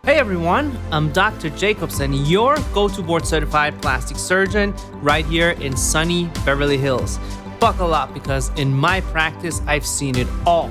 Hey everyone, I'm Dr. Jacobson, your go-to board-certified plastic surgeon right here in sunny Beverly Hills. Buckle up because in my practice, I've seen it all.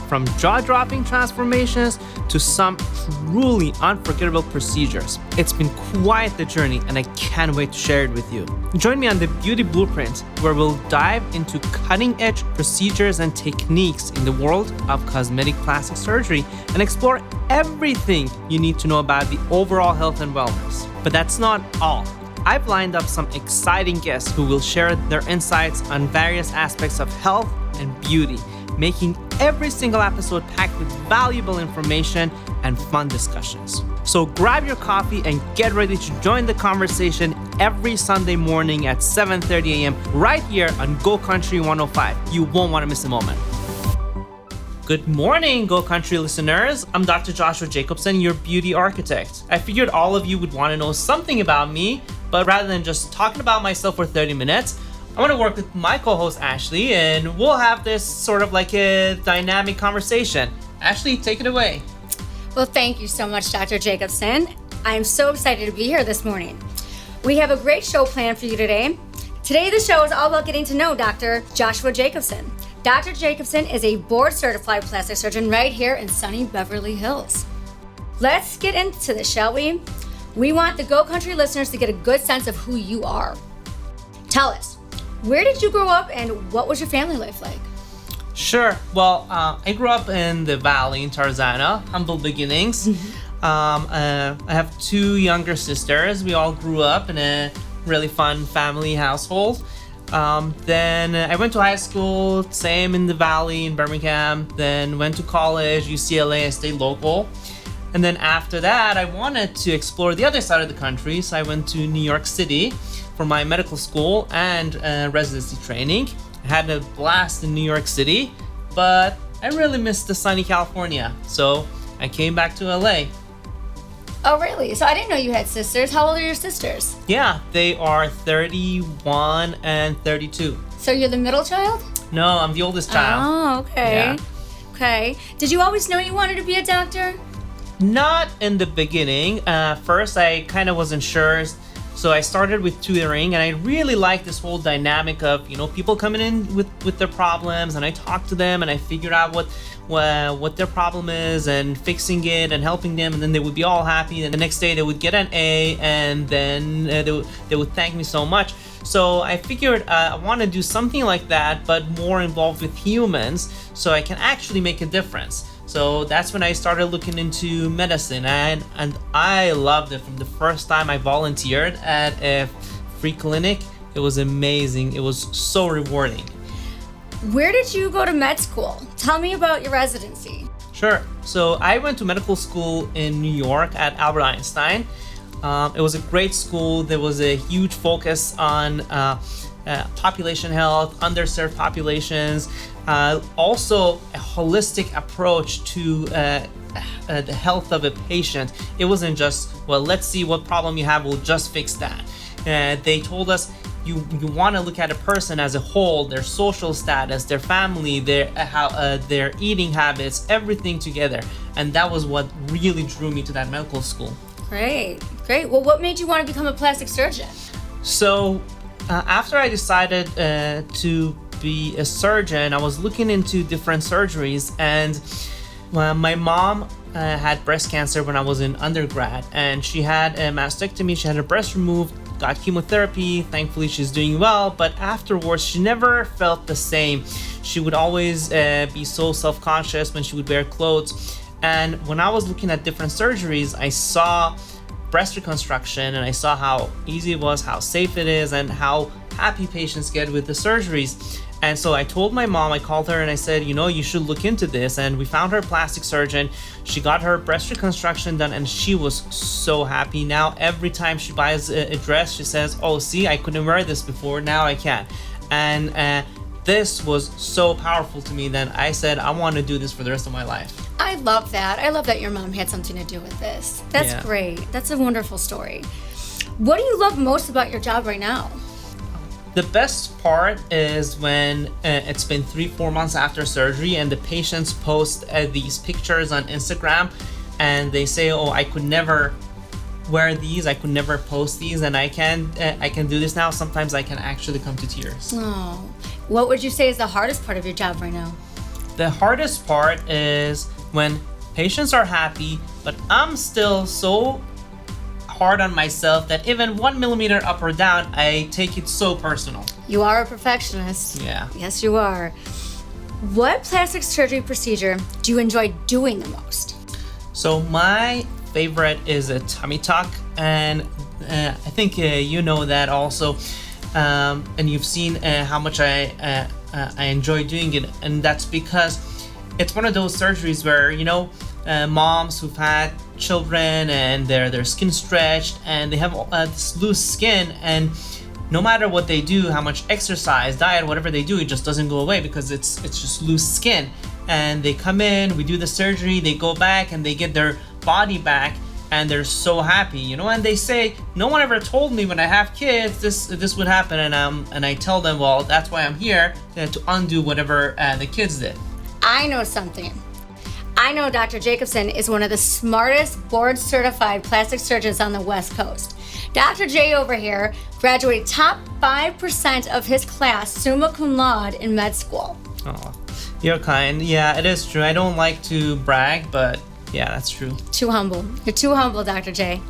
From jaw-dropping transformations to some truly unforgettable procedures. It's been quite the journey and I can't wait to share it with you. Join me on the Beauty Blueprint, where we'll dive into cutting-edge procedures and techniques in the world of cosmetic plastic surgery and explore everything you need to know about the overall health and wellness. But that's not all. I've lined up some exciting guests who will share their insights on various aspects of health and beauty, making every single episode packed with valuable information and fun discussions. So grab your coffee and get ready to join the conversation every Sunday morning at 7:30 a.m. right here on Go Country 105. You won't want to miss a moment. Good morning, Go Country listeners. I'm Dr. Joshua Jacobson, your beauty architect. I figured all of you would want to know something about me, but rather than just talking about myself for 30 minutes, I want to work with my co-host Ashley, and we'll have this sort of like a dynamic conversation. Ashley, take it away. Well, thank you so much, Dr. Jacobson. I am so excited to be here this morning. We have a great show planned for you today. Today, the show is all about getting to know Dr. Joshua Jacobson. Dr. Jacobson is a board-certified plastic surgeon right here in sunny Beverly Hills. Let's get into this, shall we? We want the Go Country listeners to get a good sense of who you are. Tell us, where did you grow up and what was your family life like? Sure. Well, I grew up in the Valley in Tarzana, humble beginnings. I have two younger sisters. We all grew up in a really fun family household. Then I went to high school, same in the Valley in Birmingham. Then went to college, UCLA, I stayed local. And then after that, I wanted to explore the other side of the country. So I went to New York City for my medical school and residency training. I had a blast in New York City, but I really missed the sunny California. So I came back to LA. Oh, really? So I didn't know you had sisters. How old are your sisters? Yeah, they are 31 and 32. So you're the middle child? No, I'm the oldest child. Oh, okay. Yeah. Okay. Did you always know you wanted to be a doctor? Not in the beginning. First, I kind of wasn't sure. So I started with tutoring, and I really liked this whole dynamic of, people coming in with their problems, and I talked to them, and I figured out what their problem is, and fixing it, and helping them, and then they would be all happy, and the next day they would get an A, and then they would thank me so much. So I figured I want to do something like that, but more involved with humans, so I can actually make a difference. So that's when I started looking into medicine, and I loved it from the first time I volunteered at a free clinic. It was amazing. It was so rewarding. Where did you go to med school? Tell me about your residency. Sure. So I went to medical school in New York at Albert Einstein. It was a great school. There was a huge focus on population health, underserved populations, also a holistic approach to the health of a patient. It wasn't just, well, let's see what problem you have, we'll just fix that. They told us you want to look at a person as a whole, their social status, their family, their eating habits, everything together. And that was what really drew me to that medical school. Great. Well, what made you want to become a plastic surgeon? So after I decided to be a surgeon, I was looking into different surgeries, and my mom had breast cancer when I was in undergrad, and she had a mastectomy. She had her breast removed, got chemotherapy. Thankfully, she's doing well, but afterwards, she never felt the same. She would always be so self-conscious when she would wear clothes. And when I was looking at different surgeries, I saw breast reconstruction, and I saw how easy it was, how safe it is, and how happy patients get with the surgeries. And so I told my mom, I called her and I said, you should look into this. And we found her a plastic surgeon. She got her breast reconstruction done, and she was so happy. Now, every time she buys a dress, she says, oh, see, I couldn't wear this before, now I can. And this was so powerful to me that I said, I want to do this for the rest of my life. I love that. I love that your mom had something to do with this. That's great. That's a wonderful story. What do you love most about your job right now? The best part is when it's been 3-4 months after surgery and the patients post these pictures on Instagram. and they say, oh, I could never wear these, I could never post these, and I can do this now, sometimes I can actually come to tears. Oh, what would you say is the hardest part of your job right now? The hardest part is when patients are happy, but I'm still so hard on myself that even 1 millimeter up or down, I take it so personal. You are a perfectionist. Yeah. Yes, you are. What plastic surgery procedure do you enjoy doing the most? So my favorite is a tummy tuck, and I think you know that also, and you've seen how much I enjoy doing it, and that's because it's one of those surgeries where, you know, moms who've had children and their skin stretched and they have this loose skin, and no matter what they do, how much exercise, diet, whatever they do, it just doesn't go away because it's just loose skin. And they come in, we do the surgery, they go back and they get their body back, and they're so happy, you know. And they say, no one ever told me when I have kids this would happen, and I tell them, well, that's why I'm here, to undo whatever the kids did. I know something. I know Dr. Jacobson is one of the smartest board-certified plastic surgeons on the West Coast. Dr. J over here graduated top 5% of his class summa cum laude in med school. Oh, you're kind. Yeah, it is true. I don't like to brag, but yeah, that's true. Too humble. You're too humble, Dr. J.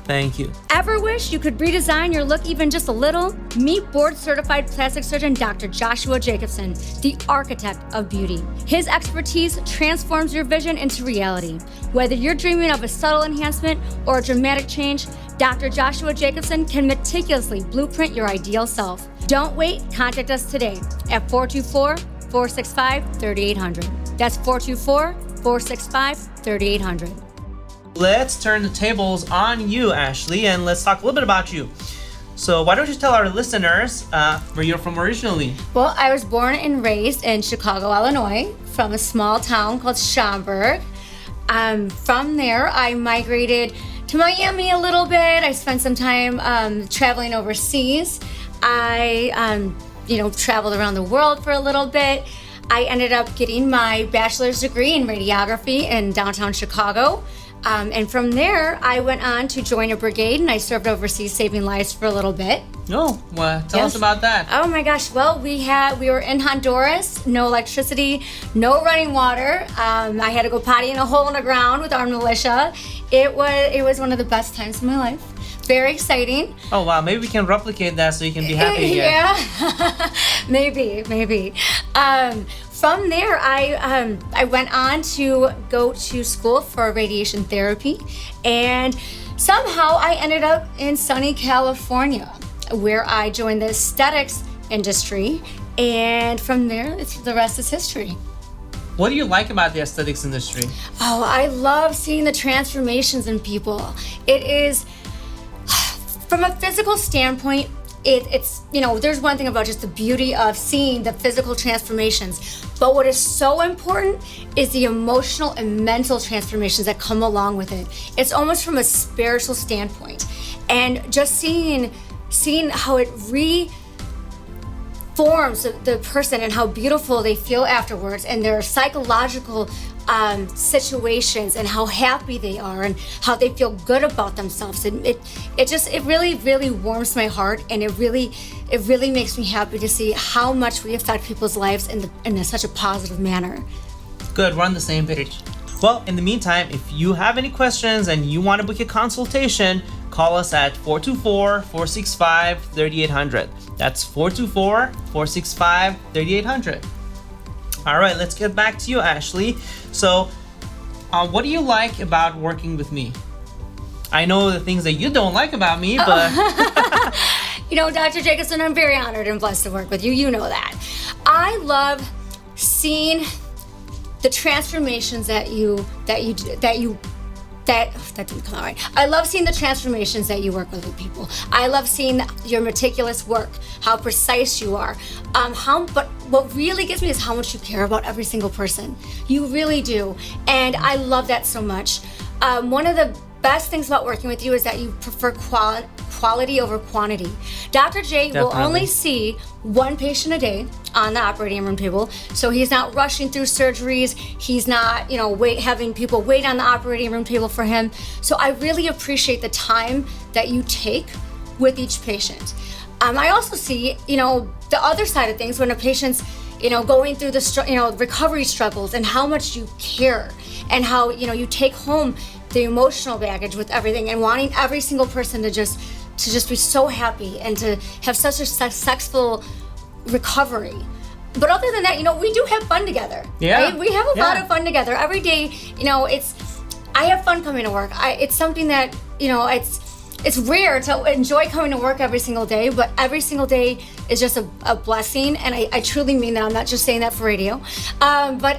Thank you. Ever wish you could redesign your look even just a little? Meet board-certified plastic surgeon Dr. Joshua Jacobson, the architect of beauty. His expertise transforms your vision into reality. Whether you're dreaming of a subtle enhancement or a dramatic change, Dr. Joshua Jacobson can meticulously blueprint your ideal self. Don't wait, contact us today at 424-465-3800. That's 424-465-3800. Let's turn the tables on you, Ashley, and let's talk a little bit about you. So why don't you tell our listeners where you're from originally? Well, I was born and raised in Chicago, Illinois, from a small town called Schaumburg. From there, I migrated to Miami a little bit. I spent some time traveling overseas. I traveled around the world for a little bit. I ended up getting my bachelor's degree in radiography in downtown Chicago. And from there, I went on to join a brigade, and I served overseas saving lives for a little bit. Oh, well, tell us about that. Oh my gosh, well, we were in Honduras, no electricity, no running water. I had to go potty in a hole in the ground with armed militia. It was one of the best times of my life. Very exciting. Oh wow, maybe we can replicate that so you can be happy again. Yeah, maybe. From there, I went on to go to school for radiation therapy, and somehow I ended up in sunny California, where I joined the aesthetics industry, and from there, the rest is history. What do you like about the aesthetics industry? Oh, I love seeing the transformations in people. It is, from a physical standpoint, it's there's one thing about just the beauty of seeing the physical transformations, but what is so important is the emotional and mental transformations that come along with it. It's almost from a spiritual standpoint, and just seeing how it reforms the person and how beautiful they feel afterwards, and their psychological situations, and how happy they are, and how they feel good about themselves. It really warms my heart, and it really makes me happy to see how much we affect people's lives in such a positive manner. Good, we're on the same page. Well, in the meantime, if you have any questions and you want to book a consultation, call us at 424-465-3800. That's 424-465-3800. All right, let's get back to you, Ashley. So, what do you like about working with me? I know the things that you don't like about me, but... Dr. Jacobson, I'm very honored and blessed to work with you. You know that. I love seeing the transformations that didn't come out right. I love seeing the transformations that you work with people. I love seeing your meticulous work, how precise you are. But what really gets me is how much you care about every single person. You really do, and I love that so much. One of the best things about working with you is that you prefer quality over quantity. Dr. J will only see one patient a day on the operating room table, so he's not rushing through surgeries. He's not, having people wait on the operating room table for him. So I really appreciate the time that you take with each patient. I also see, the other side of things when a patient's, going through the, recovery struggles and how much you care and how, you take home the emotional baggage with everything and wanting every single person to just be so happy and to have such a successful recovery. But other than that, we do have fun together. Yeah. Right? We have a lot of fun together. Every day, I have fun coming to work. It's something that, it's rare to enjoy coming to work every single day, but every single day is just a blessing. And I truly mean that. I'm not just saying that for radio. But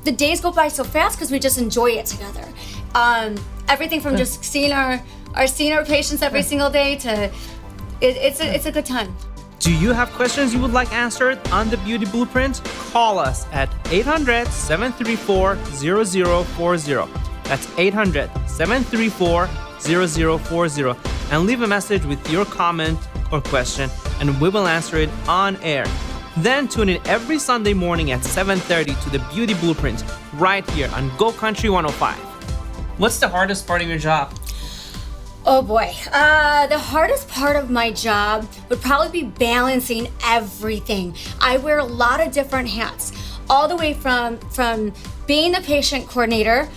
the days go by so fast because we just enjoy it together. Everything from just seeing our patients every single day to it's a good time. Do you have questions you would like answered on the Beauty Blueprint? Call us at 800-734-0040. That's 800-734-0040 and leave a message with your comment or question and we will answer it on air. Then tune in every Sunday morning at 7:30 to the Beauty Blueprint right here on Go Country 105. What's the hardest part of your job? Oh boy, the hardest part of my job would probably be balancing everything. I wear a lot of different hats, all the way from being the patient coordinator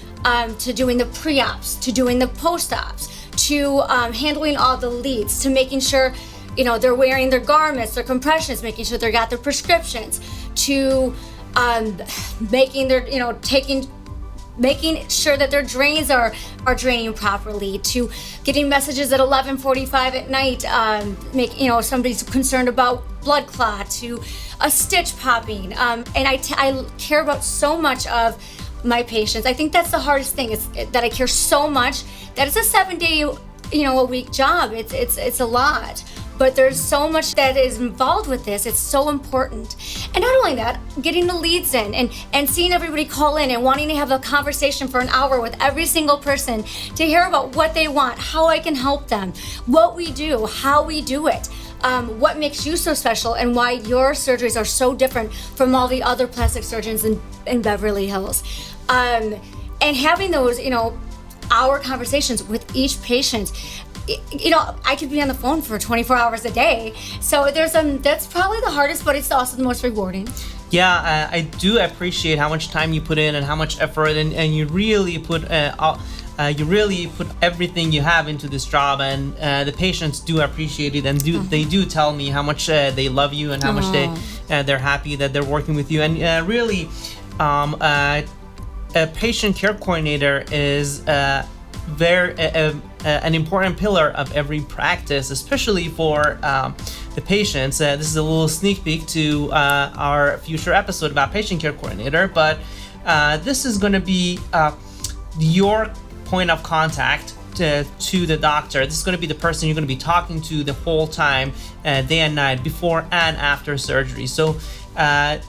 to doing the pre-ops, to doing the post-ops, to handling all the leads, to making sure they're wearing their garments, their compressions, making sure they got their prescriptions, to making sure that their drains are draining properly, to getting messages at 11:45 at night, somebody's concerned about blood clot, to a stitch popping, and I care about so much of my patients. I think that's the hardest thing, is that I care so much that it's a 7-day a week job. It's a lot. But there's so much that is involved with this. It's so important. And not only that, getting the leads in and seeing everybody call in and wanting to have a conversation for an hour with every single person to hear about what they want, how I can help them, what we do, how we do it, what makes you so special, and why your surgeries are so different from all the other plastic surgeons in Beverly Hills. And having those, hour conversations with each patient. I could be on the phone for 24 hours a day. So that's probably the hardest, but it's also the most rewarding. Yeah, I do appreciate how much time you put in and how much effort, and you really put everything you have into this job, and the patients do appreciate it, and they do tell me how much they love you and how much they're happy that they're working with you, and really, a patient care coordinator is an important pillar of every practice, especially for the patients. This is a little sneak peek to our future episode about patient care coordinator, but this is going to be your point of contact to the doctor. This is going to be the person you're going to be talking to the whole time, day and night, before and after surgery. So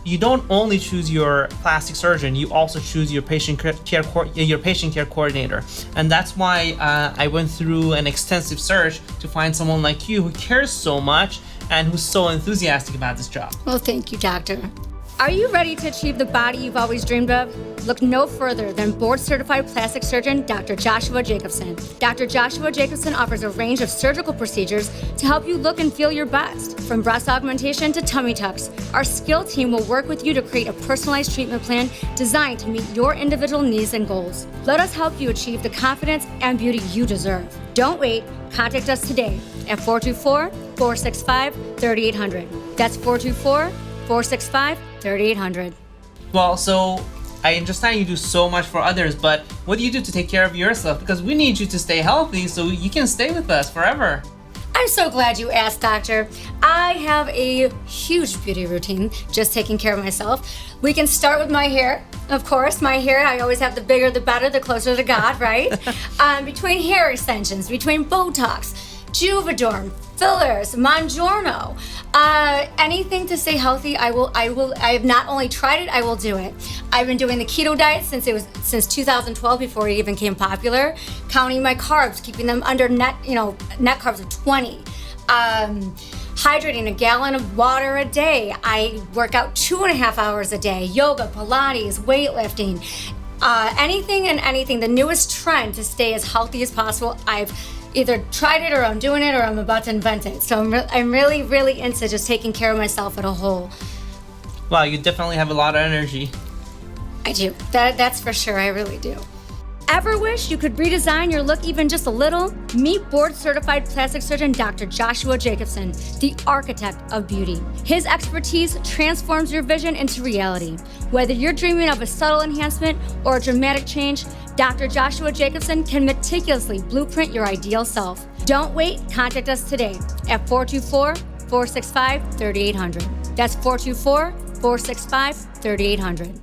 you don't only choose your plastic surgeon, you also choose your patient care coordinator, and that's why I went through an extensive search to find someone like you who cares so much and who's so enthusiastic about this job. Well, thank you, doctor. Are you ready to achieve the body you've always dreamed of? Look no further than board-certified plastic surgeon Dr. Joshua Jacobson. Dr. Joshua Jacobson offers a range of surgical procedures to help you look and feel your best. From breast augmentation to tummy tucks, our skilled team will work with you to create a personalized treatment plan designed to meet your individual needs and goals. Let us help you achieve the confidence and beauty you deserve. Don't wait. Contact us today at 424-465-3800. That's 424-465-3800. Well, so I understand you do so much for others, but what do you do to take care of yourself? Because we need you to stay healthy so you can stay with us forever. I'm so glad you asked, doctor. I have a huge beauty routine, just taking care of myself. We can start with my hair. Of course, my hair, I always have the bigger the better, the closer to God, right? Between hair extensions, between Botox, Juvederm, fillers, Mongiorno, anything to stay healthy, I have not only tried it, I will do it. I've been doing the keto diet since 2012, before it even became popular. Counting my carbs, keeping them under net carbs of 20. Hydrating a gallon of water a day. I work out 2.5 hours a day. Yoga, Pilates, weightlifting, anything. The newest trend to stay as healthy as possible. I've either tried it, or I'm doing it, or I'm about to invent it. So I'm really, really into just taking care of myself at a whole. Wow, you definitely have a lot of energy. I do. That's for sure. I really do. Ever wish you could redesign your look even just a little? Meet board-certified plastic surgeon Dr. Joshua Jacobson, the architect of beauty. His expertise transforms your vision into reality. Whether you're dreaming of a subtle enhancement or a dramatic change, Dr. Joshua Jacobson can meticulously blueprint your ideal self. Don't wait. Contact us today at 424-465-3800. That's 424-465-3800.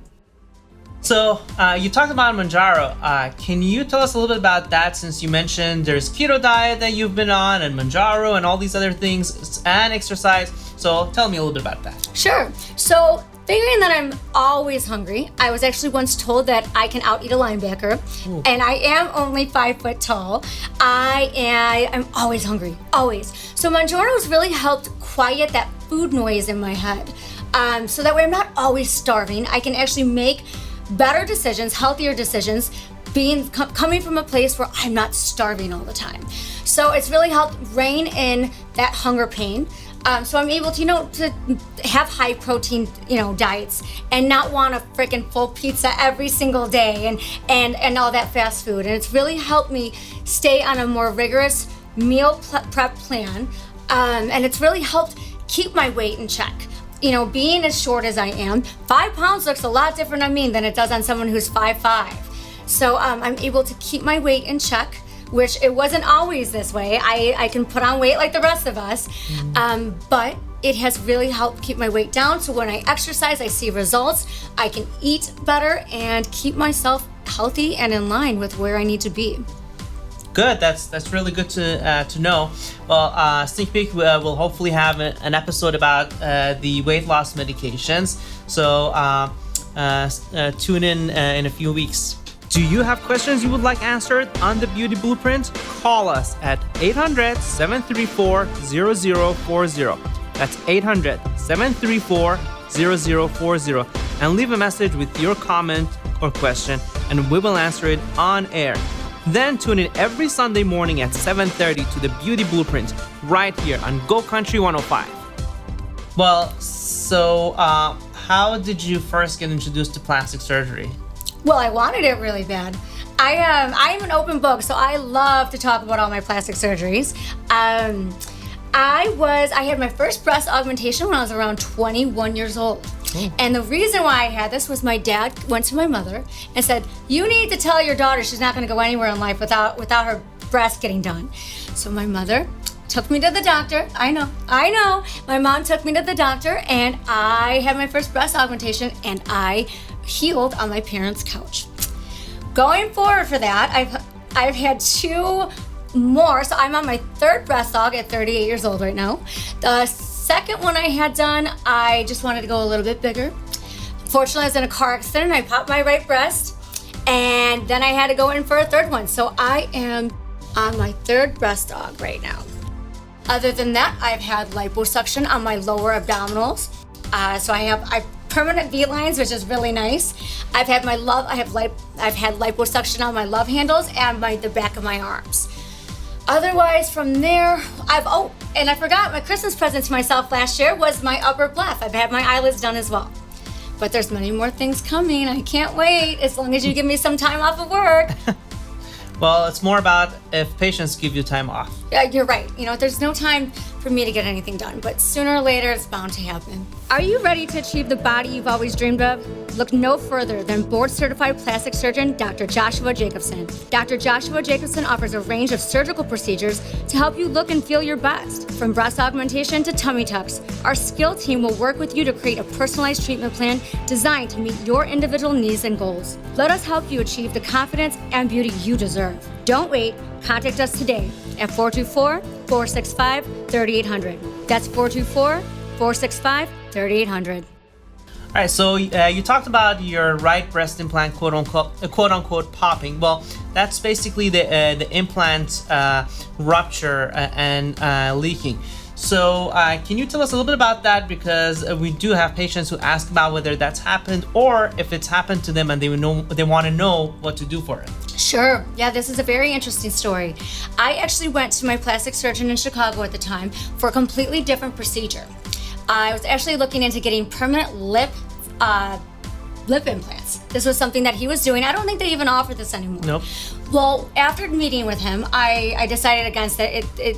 So you talked about Mounjaro. Can you tell us a little bit about that, since you mentioned there's keto diet that you've been on, and Mounjaro and all these other things, and exercise. So tell me a little bit about that. Sure. So figuring that I'm always hungry, I was actually once told that I can out-eat a linebacker. Ooh. And I am only 5 foot tall. I'm always hungry, always. So Mounjaro has really helped quiet that food noise in my head. So that way I'm not always starving. I can actually make better decisions, healthier decisions, coming from a place where I'm not starving all the time. So it's really helped rein in that hunger pain. So I'm able to, to have high protein, diets, and not want a freaking full pizza every single day and all that fast food. And it's really helped me stay on a more rigorous meal prep plan. And it's really helped keep my weight in check. Being as short as I am, 5 pounds looks a lot different on me than it does on someone who's 5'5". So I'm able to keep my weight in check, which it wasn't always this way. I can put on weight like the rest of us, but it has really helped keep my weight down. So when I exercise, I see results. I can eat better and keep myself healthy and in line with where I need to be. Good. That's really good to know. Well, sneak peek, we'll hopefully have an episode about the weight loss medications. So tune in a few weeks. Do you have questions you would like answered on the Beauty Blueprint? Call us at 800-734-0040. That's 800-734-0040, and leave a message with your comment or question, and we will answer it on air. Then tune in every Sunday morning at 7:30 to the Beauty Blueprint right here on Go Country 105. Well, so how did you first get introduced to plastic surgery? Well, I wanted it really bad. I am an open book, so I love to talk about all my plastic surgeries. I had my first breast augmentation when I was around 21 years old. And the reason why I had this was my dad went to my mother and said, "You need to tell your daughter she's not going to go anywhere in life without her breast getting done." So my mother took me to the doctor. I know. My mom took me to the doctor, and I had my first breast augmentation, and I healed on my parents' couch. Going forward for that, I've had 2 more. So I'm on my 3rd breast aug at 38 years old right now. The second one I had done, I just wanted to go a little bit bigger. Fortunately, I was in a car accident. I popped my right breast, and then I had to go in for a 3rd one. So I am on my 3rd breast aug right now. Other than that, I've had liposuction on my lower abdominals. So I have permanent V-lines, which is really nice. I've had liposuction on my love handles and the back of my arms. Otherwise, from there, and I forgot, my Christmas present to myself last year was my upper bleph. I've had my eyelids done as well. But there's many more things coming. I can't wait, as long as you give me some time off of work. Well, it's more about if patients give you time off. Yeah, you're right. There's no time for me to get anything done, but sooner or later, it's bound to happen. Are you ready to achieve the body you've always dreamed of? Look no further than board-certified plastic surgeon Dr. Joshua Jacobson. Dr. Joshua Jacobson offers a range of surgical procedures to help you look and feel your best. From breast augmentation to tummy tucks, our skilled team will work with you to create a personalized treatment plan designed to meet your individual needs and goals. Let us help you achieve the confidence and beauty you deserve. Don't wait. Contact us today at 424-465-3800. That's 424-465-3800. All right, so you talked about your right breast implant, quote unquote popping. Well, that's basically the implant rupture and leaking. So can you tell us a little bit about that? Because we do have patients who ask about whether that's happened or if it's happened to them and they want to know what to do for it. Sure. Yeah, this is a very interesting story. I actually went to my plastic surgeon in Chicago at the time for a completely different procedure. I was actually looking into getting permanent lip implants. This was something that he was doing. I don't think they even offer this anymore. Nope. Well, after meeting with him, I decided against it. It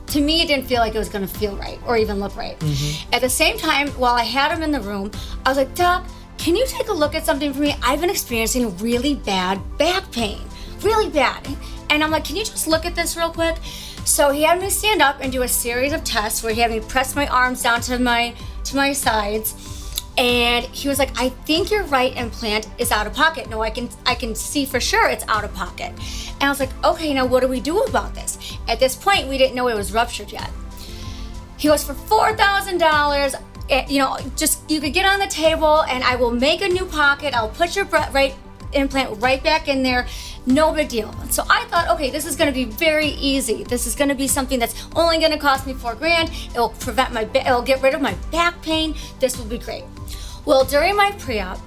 to me, it didn't feel like it was going to feel right or even look right. At the same time, while I had him in the room, I was like, Doc, can you take a look at something for me? I've been experiencing really bad back pain, really bad. And I'm like, can you just look at this real quick? So he had me stand up and do a series of tests where he had me press my arms down to my sides. And he was like, I think your right implant is out of pocket. No, I can see for sure it's out of pocket. And I was like, okay, now what do we do about this? At this point, we didn't know it was ruptured yet. He goes, for $4,000, just you could get on the table and I will make a new pocket. I'll put your right implant right back in there. No big deal. So I thought, okay, this is going to be very easy. This is going to be something that's only going to cost me $4,000. It'll get rid of my back pain. This will be great. Well, during my pre-op,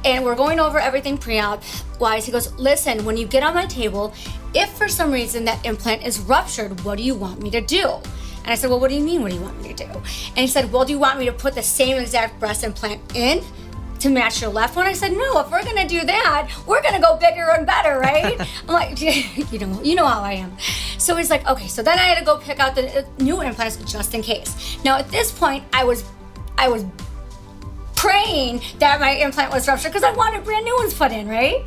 and we're going over everything pre-op wise, he goes, listen, when you get on my table, if for some reason that implant is ruptured, what do you want me to do? And I said, well, what do you mean, what do you want me to do? And he said, well, do you want me to put the same exact breast implant in to match your left one? I said, no, if we're gonna do that, we're gonna go bigger and better, right? I'm like, you know how I am. So he's like, okay, so then I had to go pick out the new implants just in case. Now at this point, I was praying that my implant was ruptured because I wanted brand new ones put in, right?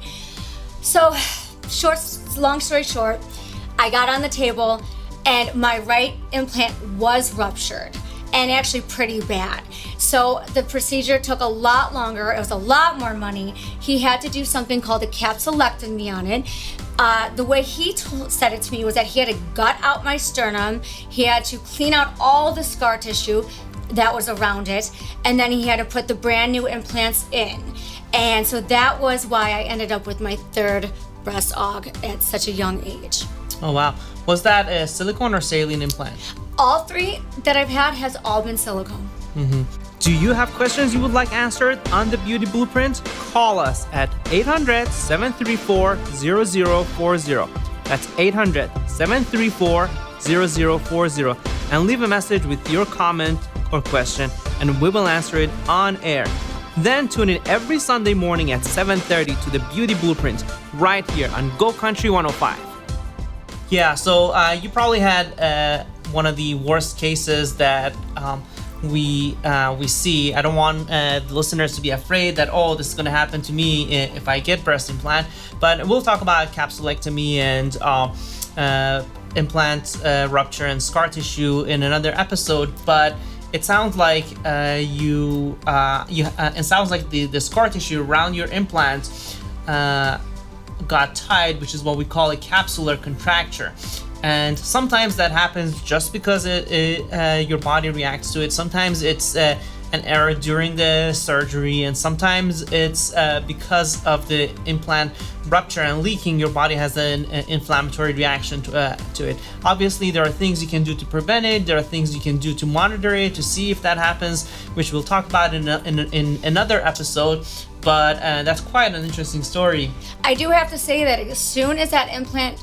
So long story short, I got on the table and my right implant was ruptured and actually pretty bad. So the procedure took a lot longer. It was a lot more money. He had to do something called a capsulectomy on it. The way he said it to me was that he had to gut out my sternum. He had to clean out all the scar tissue that was around it, and then he had to put the brand new implants in. And so that was why I ended up with my third breast aug at such a young age. Oh, wow. Was that a silicone or saline implant? All three that I've had has all been silicone. Do you have questions you would like answered on the Beauty Blueprint? Call us at 800-734-0040. That's 800-734-0040 and leave a message with your comment or question and we will answer it on air. Then tune in every Sunday morning at 7:30 to the Beauty Blueprint right here on Go Country 105. Yeah, so you probably had one of the worst cases that we see. I don't want the listeners to be afraid that, oh, this is going to happen to me if I get breast implant. But we'll talk about capsulectomy and implant rupture and scar tissue in another episode. But it sounds like it sounds like the scar tissue around your implant got tied, which is what we call a capsular contracture. And sometimes that happens just because your body reacts to it. Sometimes it's an error during the surgery, and sometimes it's because of the implant rupture and leaking, your body has an inflammatory reaction to it. Obviously, there are things you can do to prevent it. There are things you can do to monitor it, to see if that happens, which we'll talk about in another episode. But that's quite an interesting story. I do have to say that as soon as that implant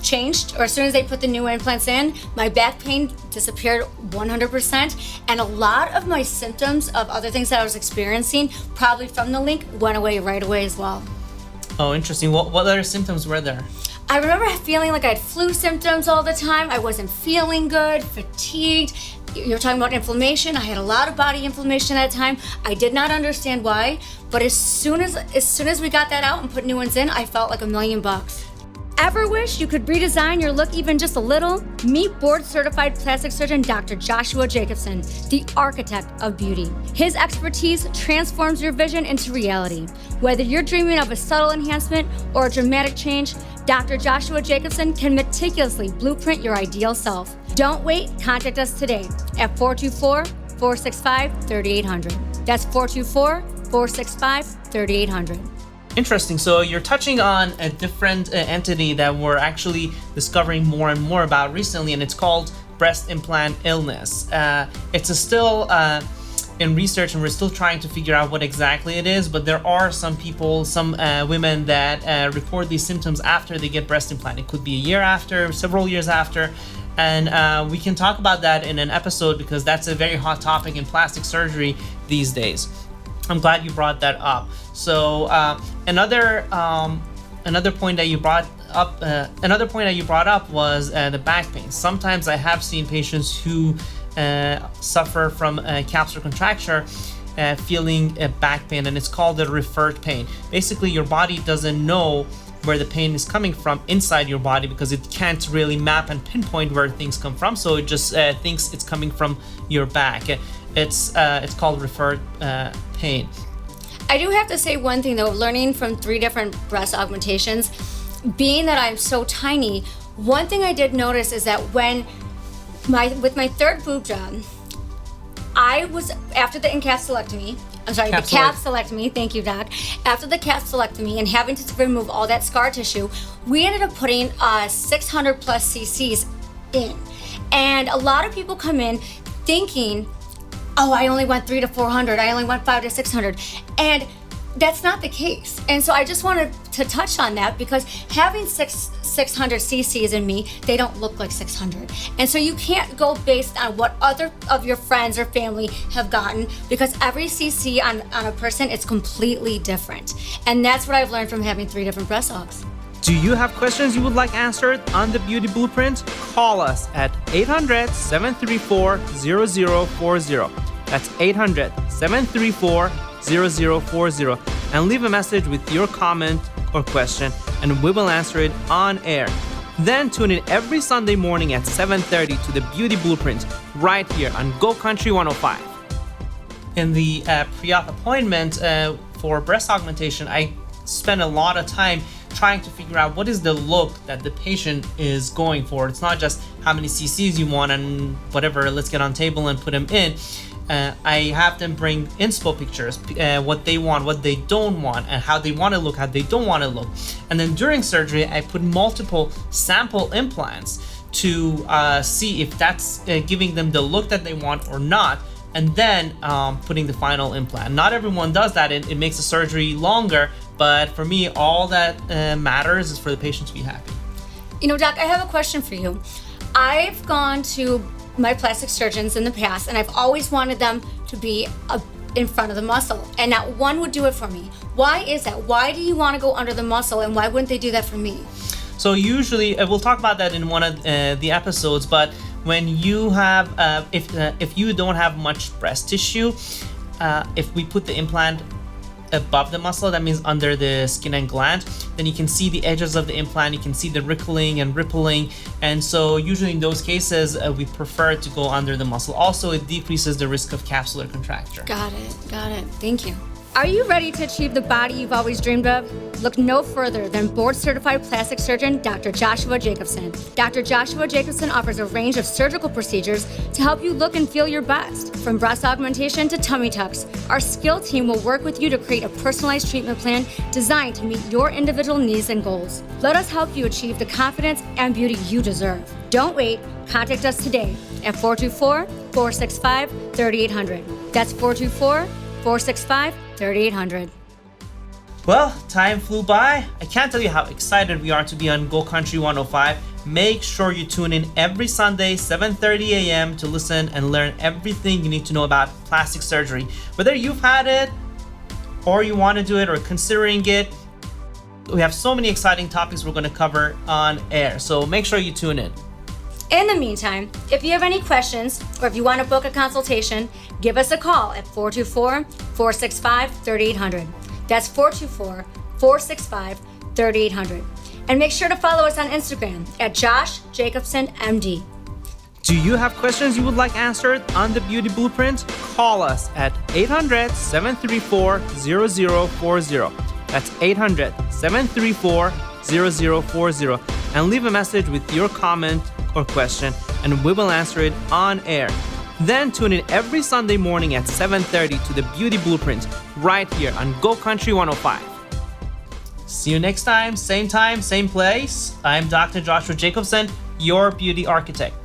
changed, or as soon as they put the new implants in, my back pain disappeared 100%, and a lot of my symptoms of other things that I was experiencing, probably from the leak, went away right away as well. Oh, interesting. What other symptoms were there? I remember feeling like I had flu symptoms all the time. I wasn't feeling good, fatigued. You're talking about inflammation. I had a lot of body inflammation at that time. I did not understand why, but as soon as we got that out and put new ones in, I felt like $1,000,000. Ever wish you could redesign your look even just a little? Meet board-certified plastic surgeon Dr. Joshua Jacobson, the architect of beauty. His expertise transforms your vision into reality. Whether you're dreaming of a subtle enhancement or a dramatic change, Dr. Joshua Jacobson can meticulously blueprint your ideal self. Don't wait, contact us today at 424 424-465-3800. That's 424-465-3800. Interesting. So you're touching on a different entity that we're actually discovering more and more about recently, and it's called breast implant illness. It's still in research, and we're still trying to figure out what exactly it is, but there are some people, some women that report these symptoms after they get breast implant. It could be a year after, several years after, and we can talk about that in an episode because that's a very hot topic in plastic surgery these days. I'm glad you brought that up. So another point that you brought up was the back pain. Sometimes I have seen patients who suffer from capsular contracture, feeling a back pain, and it's called a referred pain. Basically, your body doesn't know where the pain is coming from inside your body because it can't really map and pinpoint where things come from, so it just thinks it's coming from your back. It's called referred pain. I do have to say one thing though, learning from 3 different breast augmentations, being that I'm so tiny, one thing I did notice is that with my 3rd boob job, I was, after the capsulectomy, thank you, Doc. After the capsulectomy and having to remove all that scar tissue, we ended up putting 600 plus cc's in. And a lot of people come in thinking, oh, I only went 300 to 400, I only went 500 to 600. And that's not the case. And so I just wanted to touch on that because having 600 cc's in me, they don't look like 600. And so you can't go based on what other of your friends or family have gotten because every cc on a person is completely different. And that's what I've learned from having 3 different breast augs. Do you have questions you would like answered on the Beauty Blueprint? Call us at 800-734-0040. That's 800-734-0040 and leave a message with your comment or question and we will answer it on air. Then tune in every Sunday morning at 7:30 to the Beauty Blueprint right here on Go Country 105. In the pre-op appointment for breast augmentation, I spent a lot of time trying to figure out what is the look that the patient is going for. It's not just how many cc's you want and whatever, let's get on table and put them in. I have them bring inspo pictures, what they want, what they don't want, and how they want to look, how they don't want to look. And then during surgery, I put multiple sample implants to see if that's giving them the look that they want or not, and then putting the final implant. Not everyone does that. It makes the surgery longer, but for me, all that matters is for the patient to be happy. You know, Doc, I have a question for you. I've gone to my plastic surgeons in the past, and I've always wanted them to be in front of the muscle, and not one would do it for me. Why is that? Why do you want to go under the muscle, and why wouldn't they do that for me? So usually, we'll talk about that in one of the episodes, but when you have, if you don't have much breast tissue, if we put the implant above the muscle, that means under the skin and gland, then you can see the edges of the implant, you can see the wrinkling and rippling, and so usually in those cases we prefer to go under the muscle. Also, it decreases the risk of capsular contracture. Got it, thank you. Are you ready to achieve the body you've always dreamed of? Look no further than board-certified plastic surgeon Dr. Joshua Jacobson. Dr. Joshua Jacobson offers a range of surgical procedures to help you look and feel your best. From breast augmentation to tummy tucks, our skilled team will work with you to create a personalized treatment plan designed to meet your individual needs and goals. Let us help you achieve the confidence and beauty you deserve. Don't wait. Contact us today at 424-465-3800. That's 424-465-3800. Well, time flew by. I can't tell you how excited we are to be on Go Country 105. Make sure you tune in every Sunday, 7:30 a.m. to listen and learn everything you need to know about plastic surgery. Whether you've had it or you want to do it or considering it, we have so many exciting topics we're going to cover on air. So make sure you tune in. In the meantime, if you have any questions or if you want to book a consultation, give us a call at 424-465-3800. That's 424-465-3800. And make sure to follow us on Instagram at Josh Jacobson MD. Do you have questions you would like answered on the Beauty Blueprint? Call us at 800-734-0040. That's 800-734-0040 and leave a message with your comment or question and we will answer it on air. Then tune in every Sunday morning at 7:30 to the Beauty Blueprint right here on Go Country 105. See you next time, same place. I'm Dr. Joshua Jacobson, your beauty architect.